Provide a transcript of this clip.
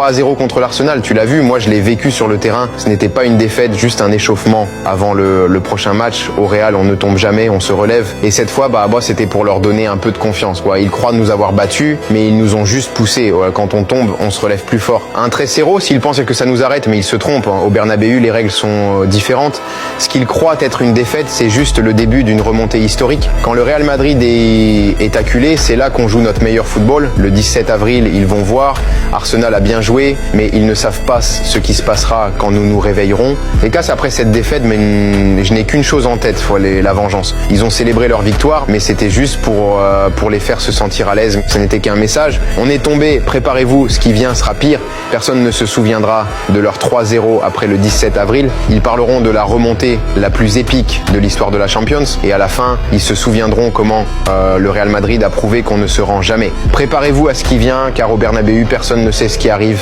3-0 contre l'Arsenal, tu l'as vu, moi je l'ai vécu sur le terrain. Ce n'était pas une défaite, juste un échauffement avant le prochain match. Au Real, on ne tombe jamais, on se relève. Et cette fois, c'était pour leur donner un peu de confiance, quoi. Ils croient nous avoir battus, mais ils nous ont juste poussés. Quand on tombe, on se relève plus fort. Un 3-0, s'ils pensent que ça nous arrête, mais ils se trompent. Au Bernabéu, les règles sont différentes. Ce qu'ils croient être une défaite, c'est juste le début d'une remontée historique. Quand le Real Madrid est acculé, c'est là qu'on joue notre meilleur football. Le 17 avril, ils vont voir. Arsenal a bien joué, mais ils ne savent pas ce qui se passera quand nous nous réveillerons. Les Cas, après cette défaite, mais je n'ai qu'une chose en tête, la vengeance. Ils ont célébré leur victoire, mais c'était juste pour les faire se sentir à l'aise. Ce n'était qu'un message. On est tombé, préparez-vous, ce qui vient sera pire. Personne ne se souviendra de leur 3-0 après le 17 avril. Ils parleront de la remontée la plus épique de l'histoire de la Champions. Et à la fin, ils se souviendront comment le Real Madrid a prouvé qu'on ne se rend jamais. Préparez-vous à ce qui vient, car au Bernabéu, personne ne sait ce qui arrive.